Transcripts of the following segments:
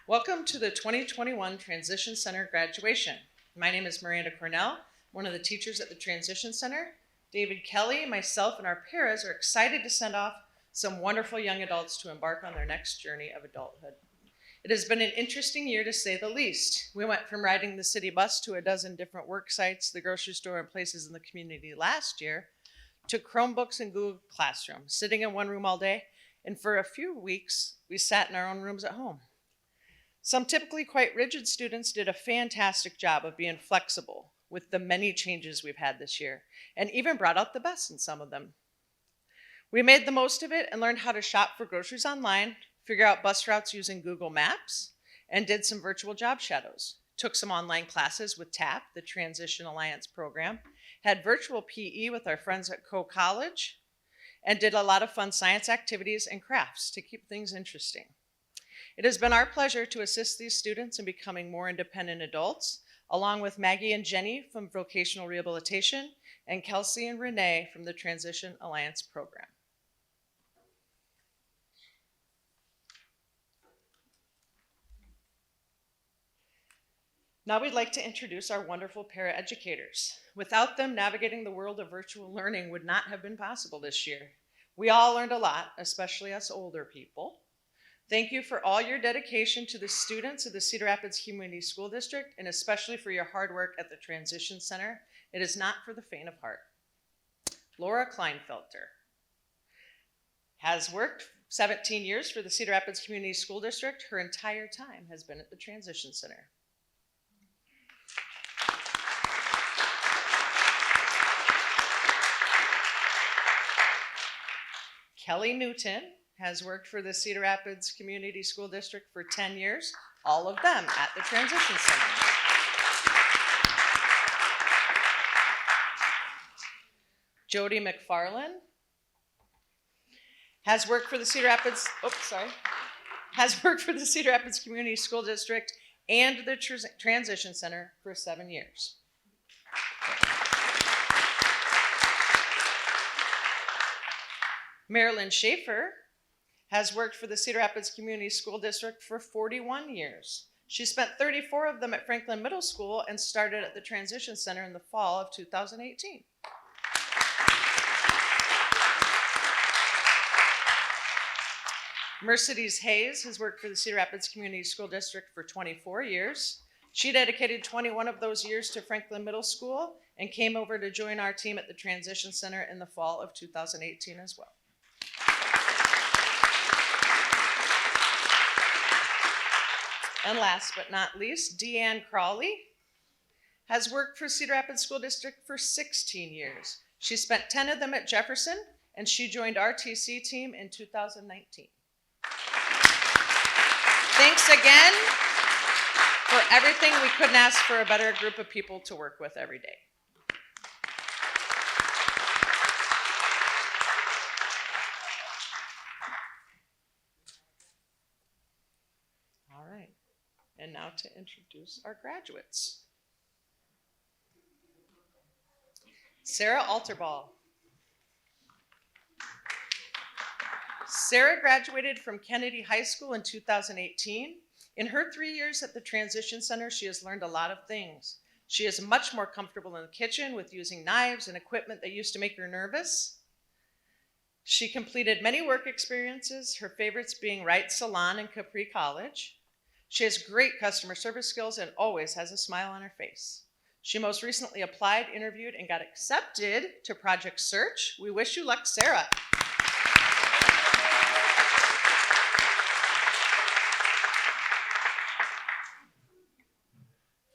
Welcome to the 2021 Transition Center graduation. My name is Miranda Cornell, one of the teachers at the Transition Center. David Kelly, myself, and our paras are excited to send off some wonderful young adults to embark on their next journey of adulthood. It has been an interesting year to say the least. We went from riding the city bus to a dozen different work sites, the grocery store, and places in the community last year, to Chromebooks and Google Classroom, sitting in one room all day, and for a few weeks, we sat in our own rooms at home. Some typically quite rigid students did a fantastic job of being flexible with the many changes we've had this year, and even brought out the best in some of them. We made the most of it and learned how to shop for groceries online, figure out bus routes using Google Maps, and did some virtual job shadows. Took some online classes with TAP, the Transition Alliance program, had virtual PE with our friends at Co-College, and did a lot of fun science activities and crafts to keep things interesting. It has been our pleasure to assist these students in becoming more independent adults, along with Maggie and Jenny from Vocational Rehabilitation and Kelsey and Renee from the Transition Alliance program. Now we'd like to introduce our wonderful paraeducators. Without them, navigating the world of virtual learning would not have been possible this year. We all learned a lot, especially us older people. Thank you for all your dedication to the students of the Cedar Rapids Community School District, and especially for your hard work at the Transition Center. It is not for the faint of heart. Laura Kleinfelter has worked 17 years for the Cedar Rapids Community School District. Her entire time has been at the Transition Center. Kelly Newton has worked for the Cedar Rapids Community School District for 10 years, all of them at the Transition Center. Jody McFarland has worked for the Cedar Rapids, Community School District and the Transition Center for 7 years. Marilyn Schaefer has worked for the Cedar Rapids Community School District for 41 years. She spent 34 of them at Franklin Middle School and started at the Transition Center in the fall of 2018. Mercedes Hayes has worked for the Cedar Rapids Community School District for 24 years. She dedicated 21 of those years to Franklin Middle School and came over to join our team at the Transition Center in the fall of 2018 as well. And last but not least, Deanne Crawley has worked for Cedar Rapids School District for 16 years. She spent 10 of them at Jefferson, and she joined our TC team in 2019. Thanks again for everything. We couldn't ask for a better group of people to work with every day. All right. And now to introduce our graduates. Sarah Alterball. Sarah graduated from Kennedy High School in 2018. In her 3 years at the Transition Center, she has learned a lot of things. She is much more comfortable in the kitchen with using knives and equipment that used to make her nervous. She completed many work experiences, her favorites being Wright Salon and Capri College. She has great customer service skills and always has a smile on her face. She most recently applied, interviewed, and got accepted to Project Search. We wish you luck, Sarah.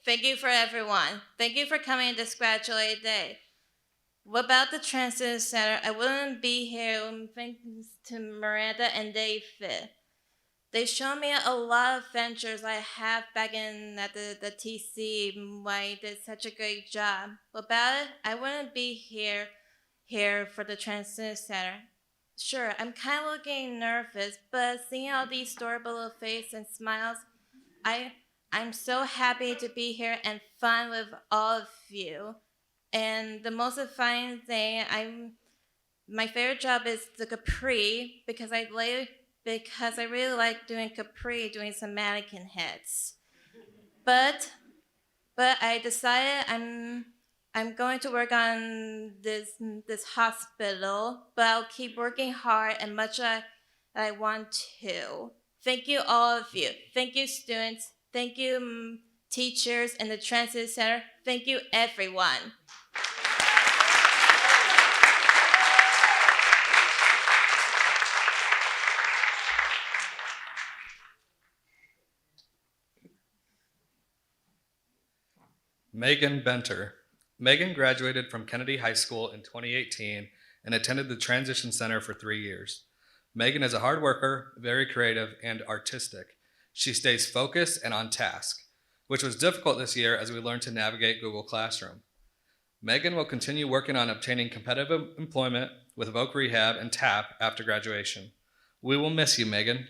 Thank you for everyone. Thank you for coming this graduate day. Without the Transition Center, I wouldn't be here. Thanks to Miranda and David. They showed me a lot of ventures I have back in at the TC. I did such a great job. Without it, I wouldn't be here for the Transition Center. Sure, I'm kind of looking nervous, but seeing all these adorable little faces and smiles, I'm so happy to be here and fun with all of you. And the most fun thing, my favorite job is the Capri because I because I really like doing Capri, doing some mannequin heads. But I decided I'm going to work on this hospital, but I'll keep working hard and much as I want to. Thank you, all of you. Thank you, students. Thank you, teachers and the Transit Center. Thank you, everyone. Megan Benter. Megan graduated from Kennedy High School in 2018 and attended the Transition Center for 3 years. Megan is a hard worker, very creative, and artistic. She stays focused and on task, which was difficult this year as we learned to navigate Google Classroom. Megan will continue working on obtaining competitive employment with Voc Rehab and TAP after graduation. We will miss you, Megan.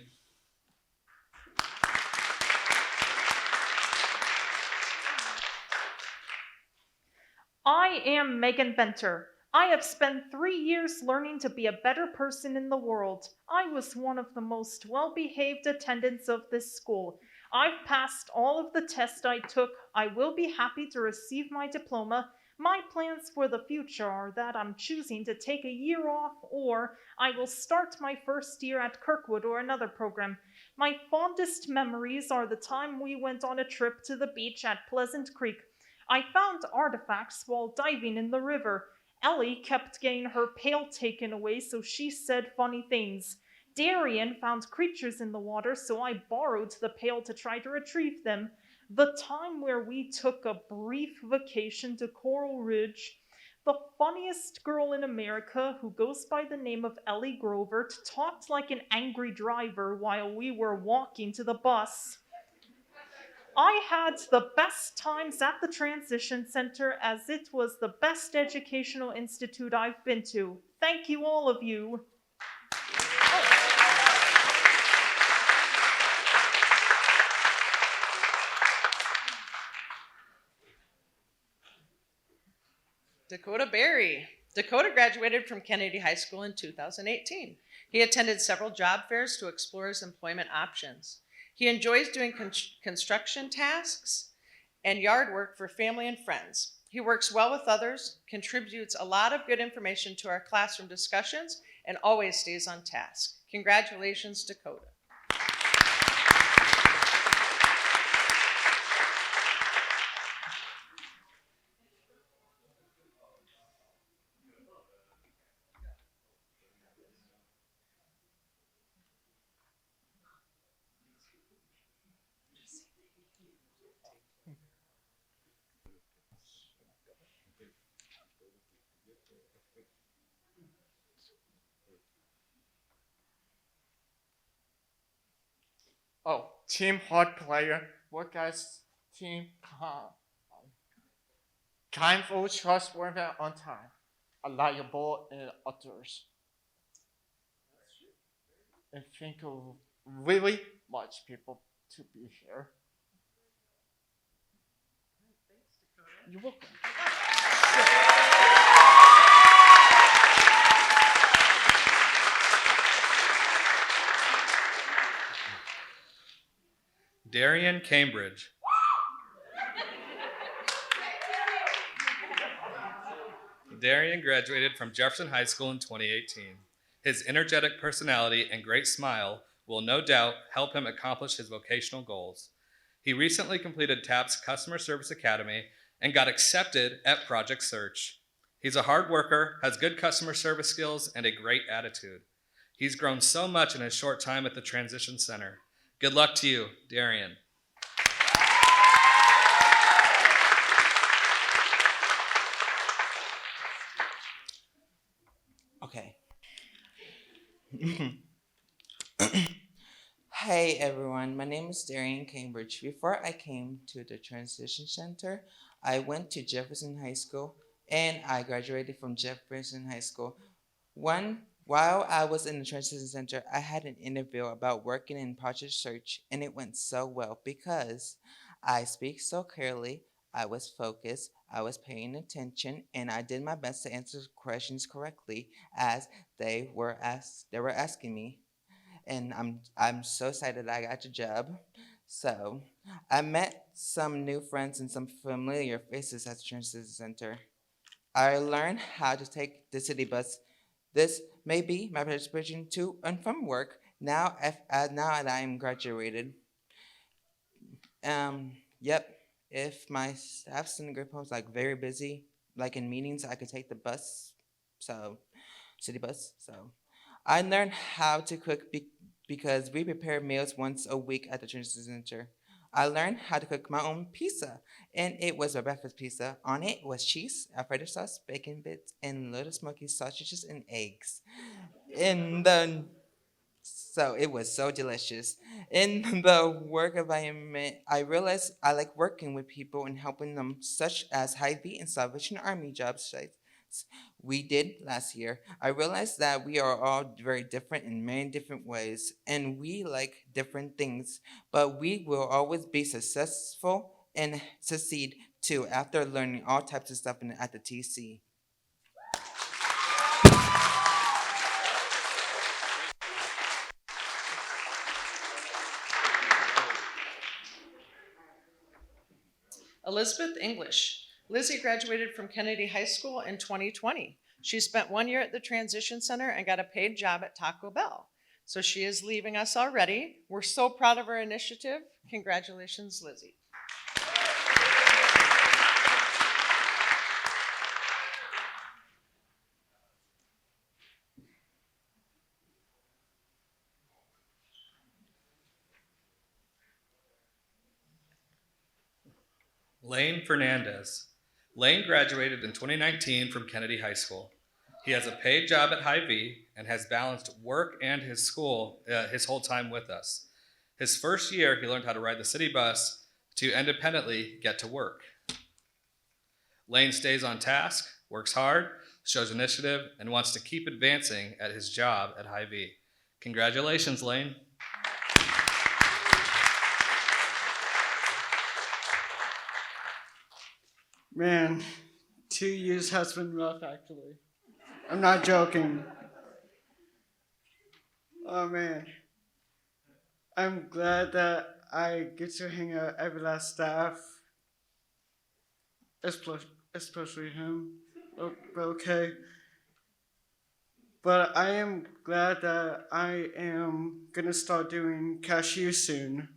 I am Megan Benter. I have spent 3 years learning to be a better person in the world. I was one of the most well-behaved attendants of this school. I've passed all of the tests I took. I will be happy to receive my diploma. My plans for the future are that I'm choosing to take a year off, or I will start my first year at Kirkwood or another program. My fondest memories are the time we went on a trip to the beach at Pleasant Creek. I found artifacts while diving in the river. Ellie kept getting her pail taken away, so she said funny things. Darian found creatures in the water, so I borrowed the pail to try to retrieve them. The time where we took a brief vacation to Coral Ridge. The funniest girl in America, who goes by the name of Ellie Grovert, talked like an angry driver while we were walking to the bus. I had the best times at the Transition Center, as it was the best educational institute I've been to. Thank you, all of you. Dakota Berry. Dakota graduated from Kennedy High School in 2018. He attended several job fairs to explore his employment options. He enjoys doing construction tasks and yard work for family and friends. He works well with others, contributes a lot of good information to our classroom discussions, and always stays on task. Congratulations, Dakota. Oh, team hard player, work as team kindful, trustworthy, on time, reliable, and others. And thank you really much, people, to be here. You're welcome. Darian Cambridge. Darian graduated from Jefferson High School in 2018. His energetic personality and great smile will no doubt help him accomplish his vocational goals. He recently completed TAP's Customer Service Academy and got accepted at Project Search. He's a hard worker, has good customer service skills, and a great attitude. He's grown so much in his short time at the Transition Center. Good luck to you, Darian. Okay. Hey everyone, my name is Darian Cambridge. Before I came to the Transition Center, I went to Jefferson High School and I graduated from Jefferson High School. While I was in the Transition Center, I had an interview about working in Project Search, and it went so well because I speak so clearly, I was focused, I was paying attention, and I did my best to answer questions correctly as they were asking me. and I'm so excited I got the job. So I met some new friends and some familiar faces at the Transit Center. I learned how to take the city bus. This may be my participation to and from work now that I'm graduated. Yep. If my staff's in the group home's like very busy, like in meetings, I could take the bus. So, city bus. So, I learned how to cook because we prepare meals once a week at the Transit Center. I learned how to cook my own pizza, and it was a breakfast pizza. On it was cheese, Alfredo sauce, bacon bits, and little smoky sausages and eggs. In the so it was so delicious. In the work environment, I realized I like working with people and helping them, such as Hy-Vee and Salvation Army job sites we did last year. I realized that we are all very different in many different ways, and we like different things, but we will always be successful and succeed too after learning all types of stuff at the TC. Elizabeth English. Lizzie graduated from Kennedy High School in 2020. She spent 1 year at the Transition Center and got a paid job at Taco Bell. So she is leaving us already. We're so proud of her initiative. Congratulations, Lizzie. Lane Fernandez. Lane graduated in 2019 from Kennedy High School. He has a paid job at Hy-Vee and has balanced work and his school his whole time with us. His first year, he learned how to ride the city bus to independently get to work. Lane stays on task, works hard, shows initiative, and wants to keep advancing at his job at Hy-Vee. Congratulations, Lane. Man, 2 years has been rough actually. I'm not joking. Oh man. I'm glad that I get to hang out every last staff, especially him. Okay. But I am glad that I am gonna start doing cashier soon,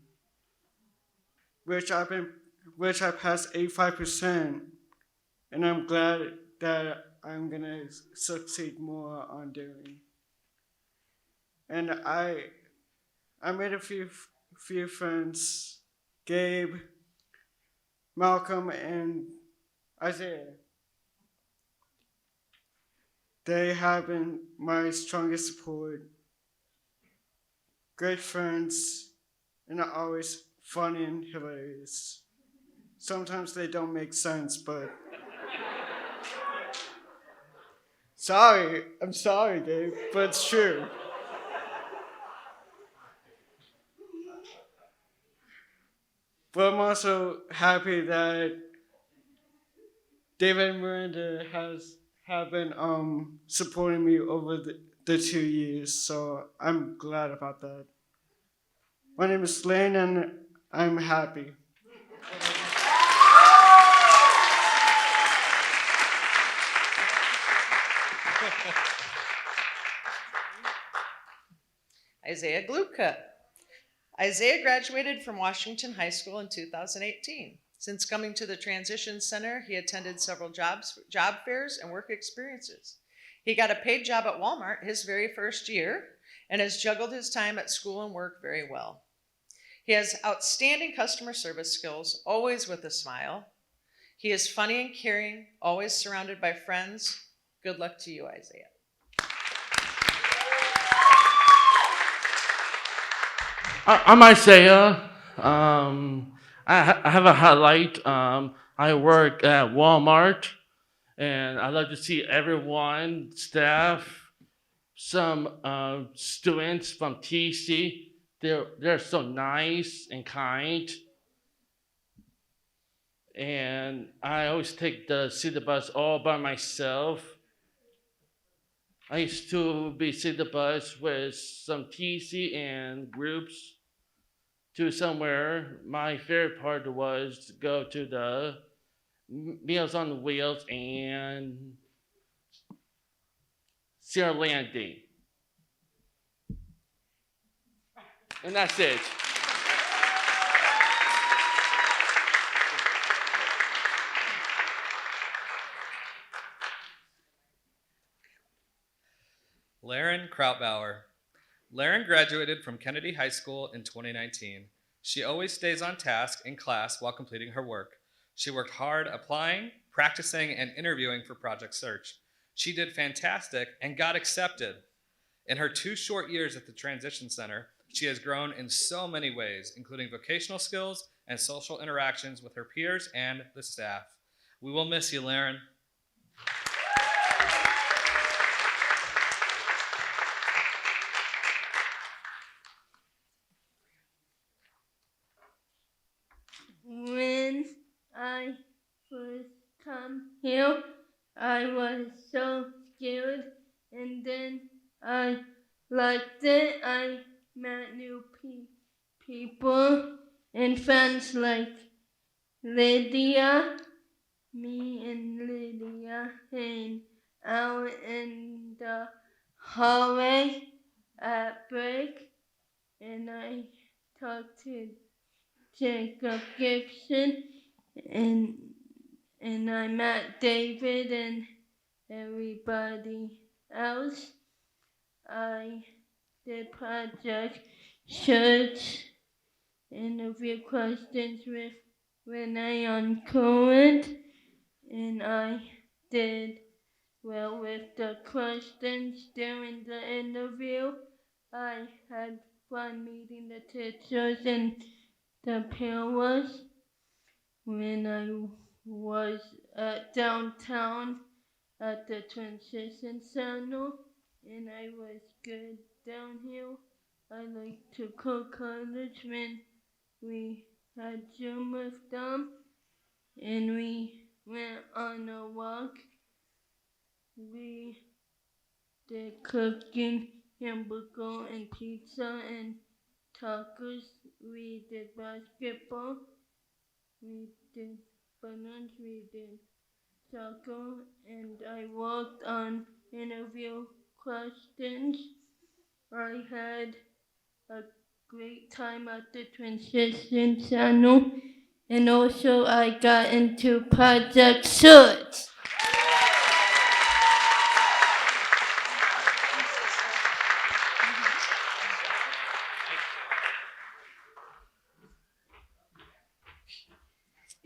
which I passed 85%, and I'm glad that I'm gonna succeed more on doing. And I made a few friends, Gabe, Malcolm, and Isaiah. They have been my strongest support. Great friends, and are always funny and hilarious. Sometimes they don't make sense, but I'm sorry, Gabe, but it's true. But I'm also happy that David and Miranda have been supporting me over the 2 years, so I'm glad about that. My name is Lane, and I'm happy. Isaiah Glupka. Isaiah graduated from Washington High School in 2018. Since coming to the Transition Center, he attended several job fairs and work experiences. He got a paid job at Walmart his very first year and has juggled his time at school and work very well. He has outstanding customer service skills, always with a smile. He is funny and caring, always surrounded by friends. Good luck to you, Isaiah. I'm Isaiah. I have a highlight. I work at Walmart, and I love to see everyone, staff, some students from TC. They're so nice and kind. And I always take the city bus all by myself. I used to visit the bus with some TC and groups to somewhere. My favorite part was to go to the Meals on Wheels and Sierra Landing. And that's it. Laren Krautbauer. Laren graduated from Kennedy High School in 2019. She always stays on task in class while completing her work. She worked hard applying, practicing, and interviewing for Project Search. She did fantastic and got accepted. In her 2 short years at the Transition Center, she has grown in so many ways, including vocational skills and social interactions with her peers and the staff. We will miss you, Laren. When I first come here, I was so scared, and then I liked it. I met new people and friends like Lydia. Me and Lydia hang out in the hallway at break, and I talked to Jacob Gibson, and I met David and everybody else. I did Project Search interview questions with Renee on current, and I did well with the questions during the interview. I had fun meeting the teachers and the parents. When I was at downtown at the transition center, and I was good downhill. I like to cook college when we had Zoom with them, and we went on a walk. We did cooking hamburger and pizza and tacos. We did basketball. We did balloons. We did soccer, and I worked on interview questions. I had a great time at the transition channel, and also I got into Project Search.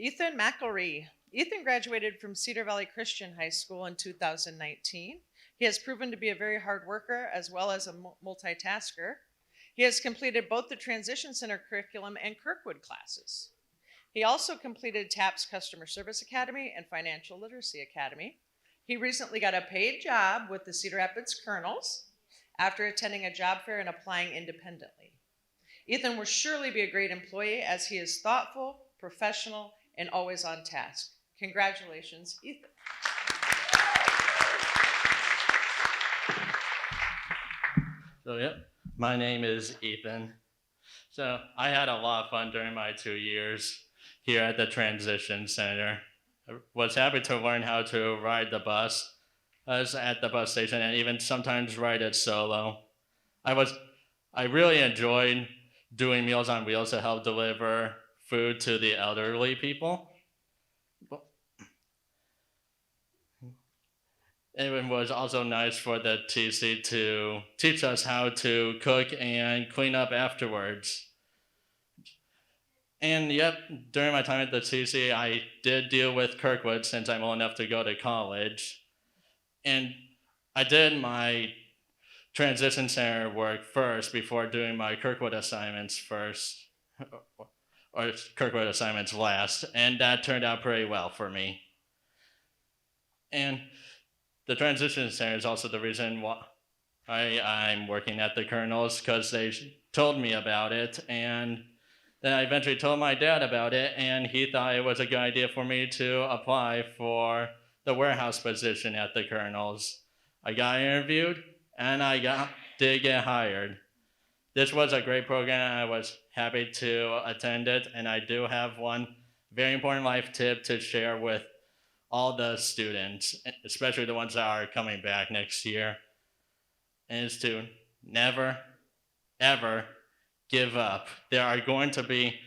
Ethan McElree. Ethan graduated from Cedar Valley Christian High School in 2019. He has proven to be a very hard worker as well as a multitasker. He has completed both the Transition Center curriculum and Kirkwood classes. He also completed TAP's Customer Service Academy and Financial Literacy Academy. He recently got a paid job with the Cedar Rapids Colonels after attending a job fair and applying independently. Ethan will surely be a great employee as he is thoughtful, professional, and always on task. Congratulations, Ethan. So, my name is Ethan. So, I had a lot of fun during my 2 years here at the Transition Center. I was happy to learn how to ride the bus. I was at the bus station and even sometimes ride it solo. I really enjoyed doing Meals on Wheels to help deliver food to the elderly people. It was also nice for the TC to teach us how to cook and clean up afterwards. And during my time at the TC, I did deal with Kirkwood since I'm old enough to go to college. And I did my Transition Center work first before doing my Kirkwood assignments first, or Kirkwood assignments last, and that turned out pretty well for me. And the Transition Center is also the reason why I'm working at the Colonels, because they told me about it, and then I eventually told my dad about it, and he thought it was a good idea for me to apply for the warehouse position at the Colonels. I got interviewed, and did get hired. This was a great program, and I was happy to attend it. And I do have one very important life tip to share with all the students, especially the ones that are coming back next year, and is to never, ever give up. There are going to be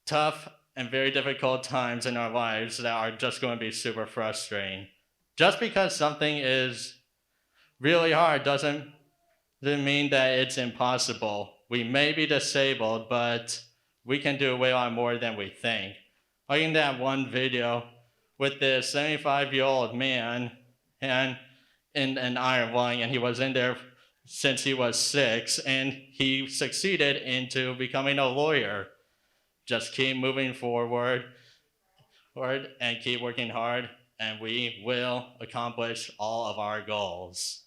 tough and very difficult times in our lives that are just going to be super frustrating. Just because something is really hard doesn't mean that it's impossible. We may be disabled, but we can do way a lot more than we think. Like in that one video with this 75-year-old man and in an iron lung, and he was in there since he was 6, and he succeeded into becoming a lawyer. Just keep moving forward and keep working hard, and we will accomplish all of our goals.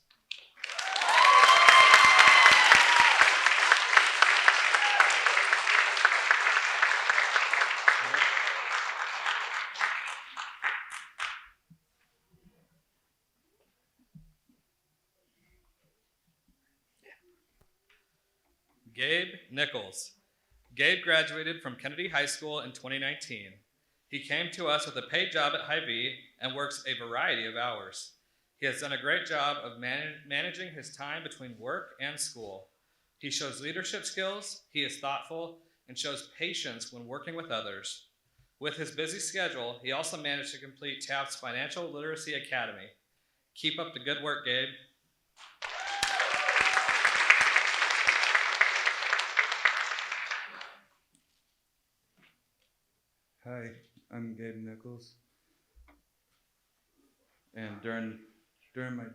Gabe Nichols. Gabe graduated from Kennedy High School in 2019. He came to us with a paid job at Hy-Vee and works a variety of hours. He has done a great job of managing his time between work and school. He shows leadership skills, he is thoughtful, and shows patience when working with others. With his busy schedule, he also managed to complete Taft's Financial Literacy Academy. Keep up the good work, Gabe. Hi, I'm Gabe Nichols, and during my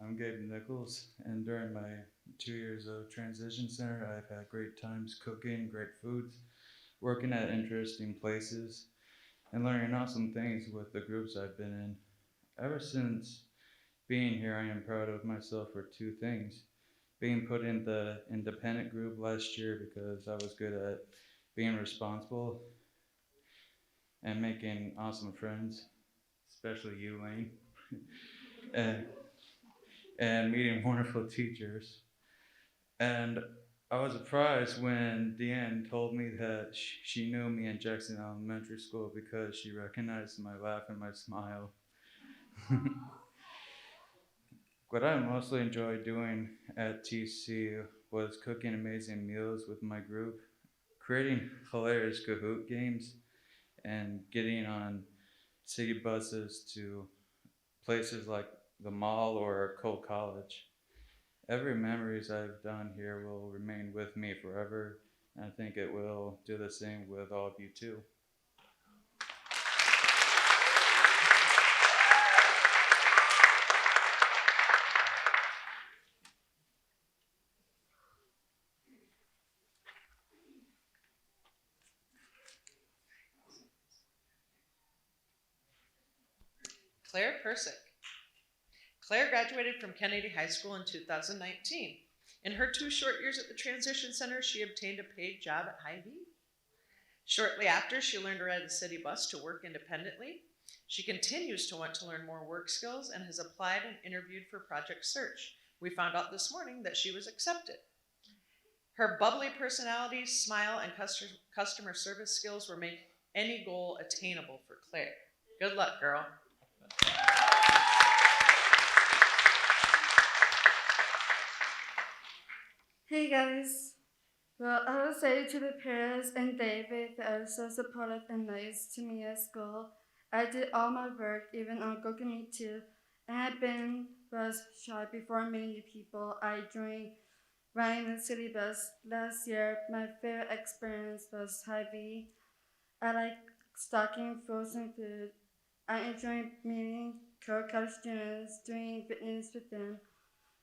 I'm Gabe Nichols, and during my 2 years of transition center, I've had great times cooking great foods, working at interesting places, and learning awesome things with the groups I've been in. Ever since being here, I am proud of myself for 2 things. Being put in the independent group last year because I was good at being responsible and making awesome friends, especially you, Lane, and meeting wonderful teachers. And I was surprised when Deanne told me that she knew me in Jackson Elementary School because she recognized my laugh and my smile. What I mostly enjoyed doing at TC was cooking amazing meals with my group, creating hilarious Kahoot games, and getting on city buses to places like the mall or Cole College. Every memories I've done here will remain with me forever, and I think it will do the same with all of you too. Claire Persick. Claire graduated from Kennedy High School in 2019. In her 2 short years at the Transition Center, she obtained a paid job at Hy-Vee. Shortly after, she learned to ride the city bus to work independently. She continues to want to learn more work skills and has applied and interviewed for Project Search. We found out this morning that she was accepted. Her bubbly personality, smile, and customer service skills will make any goal attainable for Claire. Good luck, girl. Hey guys. Well, I would say to the parents and David that are so supportive and nice to me at school. I did all my work, even on Google Meet too, and was shy before meeting new people. I joined riding the city bus last year. My favorite experience was Hy-Vee. I like stocking frozen food. I enjoy meeting college students, doing fitness with them.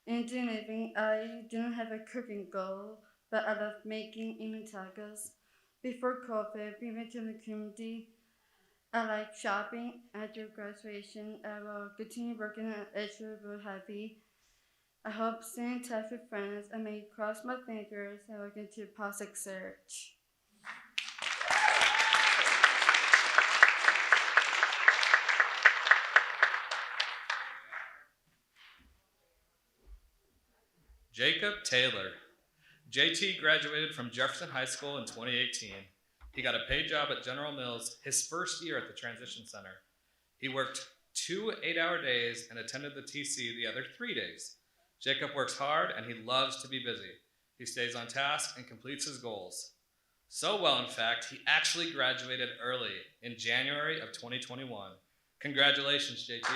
In living, I didn't have a cooking goal, but I love making eating tacos. Before COVID, we went to the community. I like shopping. After graduation, I will continue working at Edgewood Road Hy-Vee. I hope staying in touch with friends. I may cross my fingers and look into Project Search. Jacob Taylor. JT graduated from Jefferson High School in 2018. He got a paid job at General Mills his first year at the Transition Center. He worked 2 8-hour days and attended the TC the other 3 days. Jacob works hard and he loves to be busy. He stays on task and completes his goals. So well, in fact, he actually graduated early in January of 2021. Congratulations, JT.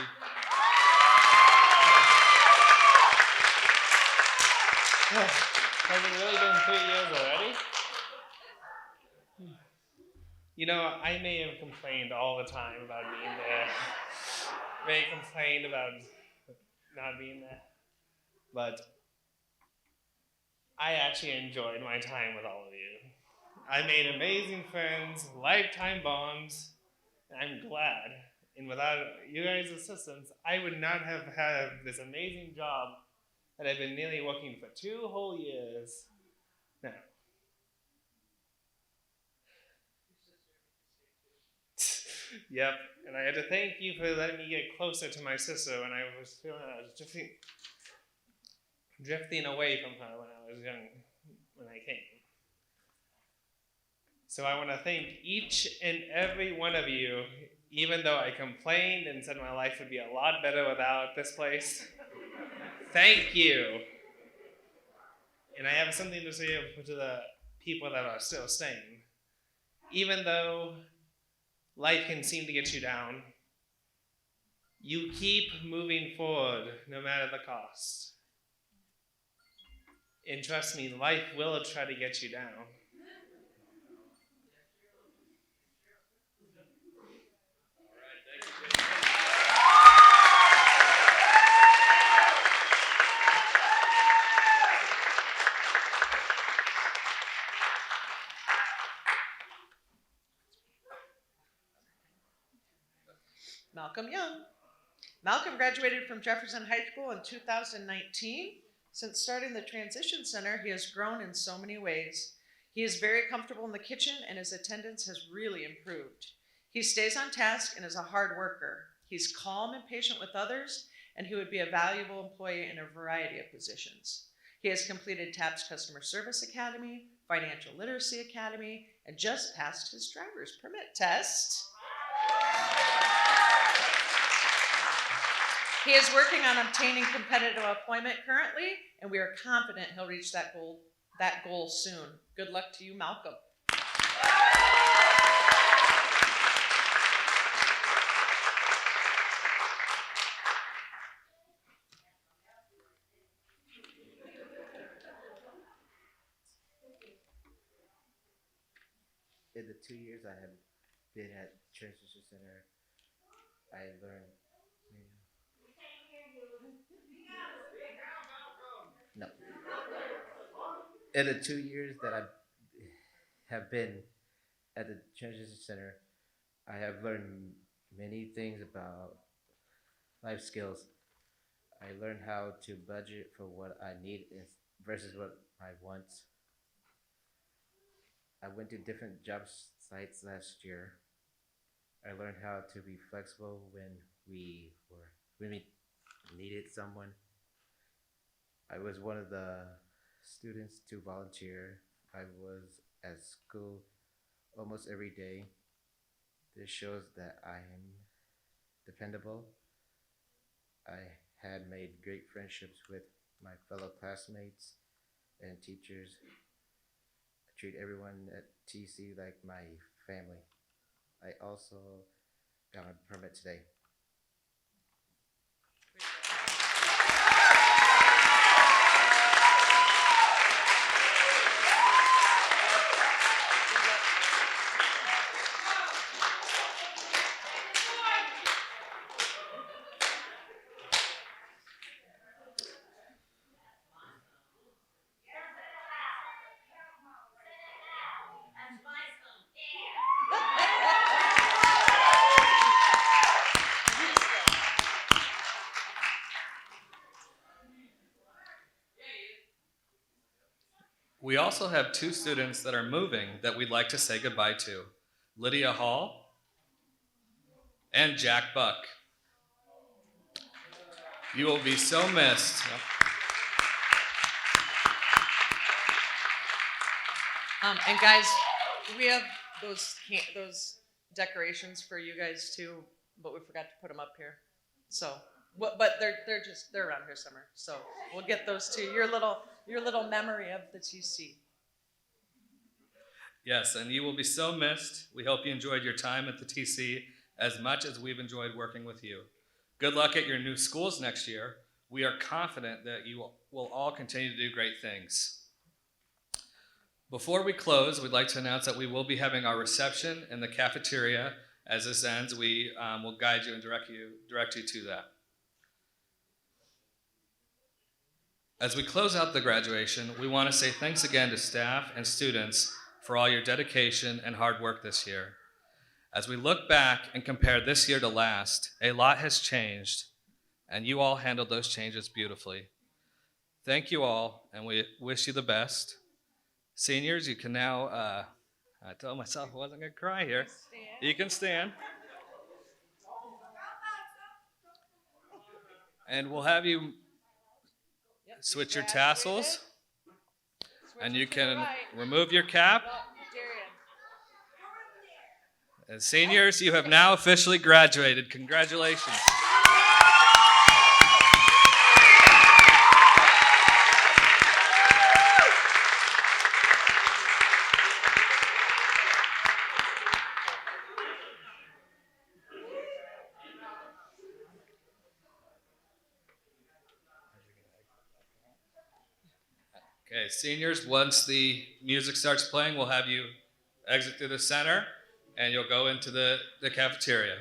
Has it really been 3 years already? You know, I may have complained all the time about being there. May have complained about not being there. But I actually enjoyed my time with all of you. I made amazing friends, lifetime bonds, and I'm glad. And without you guys' assistance, I would not have had this amazing job that I've been nearly working for 2 whole years now. Yep, and I had to thank you for letting me get closer to my sister when I was feeling I was drifting away from her when I was young, when I came. So I want to thank each and every one of you, even though I complained and said my life would be a lot better without this place. Thank you. And I have something to say to the people that are still staying. Even though life can seem to get you down, you keep moving forward no matter the cost. And trust me, life will try to get you down. Malcolm Young. Malcolm graduated from Jefferson High School in 2019. Since starting the Transition Center, he has grown in so many ways. He is very comfortable in the kitchen and his attendance has really improved. He stays on task and is a hard worker. He's calm and patient with others, and he would be a valuable employee in a variety of positions. He has completed TAP's Customer Service Academy, Financial Literacy Academy, and just passed his driver's permit test. He is working on obtaining competitive employment currently, and we are confident he'll reach that goal soon. Good luck to you, Malcolm. In the 2 years I have been at Transition Center, I learned. No. In the 2 years that I have been at the Transition Center, I have learned many things about life skills. I learned how to budget for what I need versus what I want. I went to different job sites last year. I learned how to be flexible when we needed someone. I was one of the students to volunteer. I was at school almost every day. This shows that I am dependable. I had made great friendships with my fellow classmates and teachers. I treat everyone at TC like my family. I also got my permit today. We also have 2 students that are moving that we'd like to say goodbye to. Lydia Hall and Jack Buck. You will be so missed. And guys, we have those decorations for you guys too, but we forgot to put them up here. So, but they're around here somewhere. So we'll get those to you. Your little memory of the TC. Yes, and you will be so missed. We hope you enjoyed your time at the TC as much as we've enjoyed working with you. Good luck at your new schools next year. We are confident that you will all continue to do great things. Before we close, we'd like to announce that we will be having our reception in the cafeteria. As this ends, we will guide you and direct you to that. As we close out the graduation, we want to say thanks again to staff and students for all your dedication and hard work this year. As we look back and compare this year to last, a lot has changed, and you all handled those changes beautifully. Thank you all, and we wish you the best. Seniors, you can now, I told myself I wasn't going to cry here. You can stand. And we'll have you switch your tassels, and you can remove your cap. And seniors, you have now officially graduated. Congratulations. Okay, seniors, once the music starts playing, we'll have you exit through the center, and you'll go into the cafeteria.